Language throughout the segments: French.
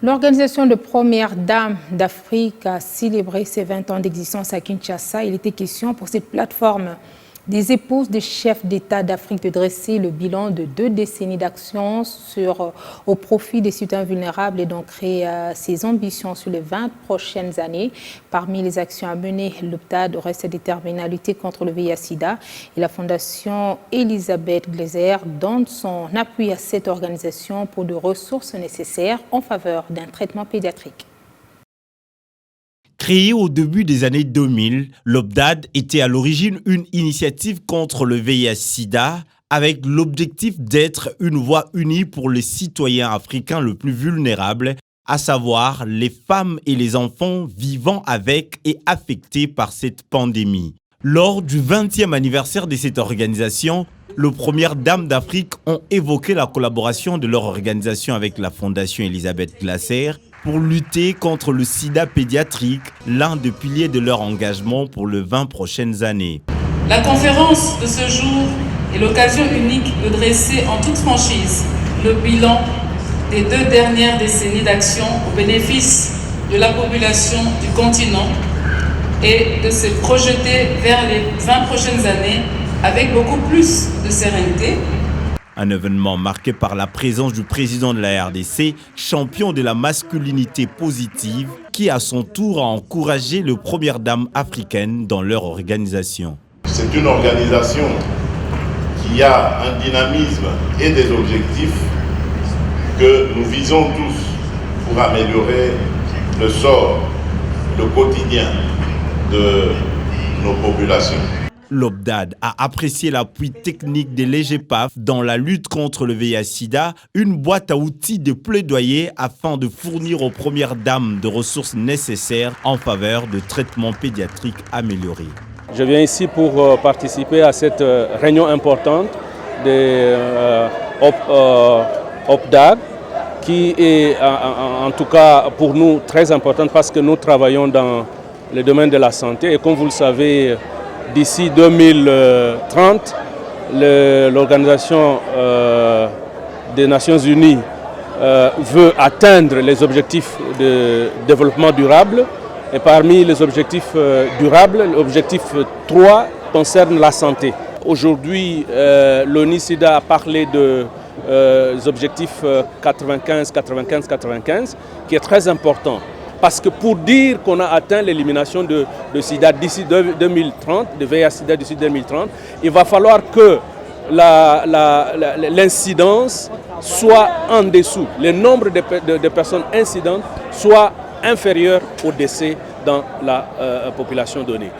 L'organisation de Première Dame d'Afrique a célébré ses 20 ans d'existence à Kinshasa. Il était question pour cette plateforme des épouses des chefs d'État d'Afrique de dresser le bilan de 2 décennies d'action au profit des citoyens vulnérables et d'ancrer ses ambitions sur les 20 prochaines années. Parmi les actions à mener, l'OPDAD reste déterminé à lutter contre le VIH-Sida et la Fondation Elisabeth Glaser donne son appui à cette organisation pour de ressources nécessaires en faveur d'un traitement pédiatrique. Créé au début des années 2000, l'OPDAD était à l'origine une initiative contre le VIH-Sida avec l'objectif d'être une voix unie pour les citoyens africains les plus vulnérables, à savoir les femmes et les enfants vivant avec et affectés par cette pandémie. Lors du 20e anniversaire de cette organisation, les Premières Dames d'Afrique ont évoqué la collaboration de leur organisation avec la Fondation Elisabeth Glaser pour lutter contre le sida pédiatrique, l'un des piliers de leur engagement pour les 20 prochaines années. La conférence de ce jour est l'occasion unique de dresser en toute franchise le bilan des 2 dernières décennies d'action au bénéfice de la population du continent et de se projeter vers les 20 prochaines années avec beaucoup plus de sérénité. Un événement marqué par la présence du président de la RDC, champion de la masculinité positive, qui à son tour a encouragé les Premières Dames africaines dans leur organisation. C'est une organisation qui a un dynamisme et des objectifs que nous visons tous pour améliorer le sort, le quotidien de nos populations. L'OPDAD a apprécié l'appui technique de l'EGPAF dans la lutte contre le VIH-Sida, une boîte à outils de plaidoyer afin de fournir aux Premières Dames de ressources nécessaires en faveur de traitements pédiatriques améliorés. Je viens ici pour participer à cette réunion importante de OPDAD, qui est en tout cas pour nous très importante parce que nous travaillons dans le domaine de la santé et comme vous le savez, d'ici 2030, l'Organisation des Nations Unies veut atteindre les objectifs de développement durable. Et parmi les objectifs durables, l'objectif 3 concerne la santé. Aujourd'hui, l'ONU-SIDA a parlé des objectifs 95-95-95, qui est très important. Parce que pour dire qu'on a atteint l'élimination de sida d'ici 2030, de VIH-Sida d'ici 2030, il va falloir que l'incidence soit en dessous, le nombre de personnes incidentes soit inférieur au décès dans la population donnée.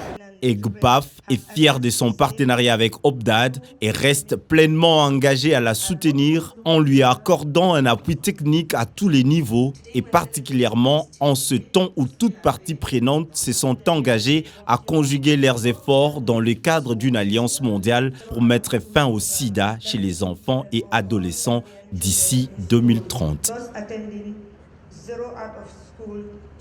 EGPAF est fier de son partenariat avec OPDAD et reste pleinement engagé à la soutenir en lui accordant un appui technique à tous les niveaux et particulièrement en ce temps où toutes parties prenantes se sont engagées à conjuguer leurs efforts dans le cadre d'une alliance mondiale pour mettre fin au sida chez les enfants et adolescents d'ici 2030.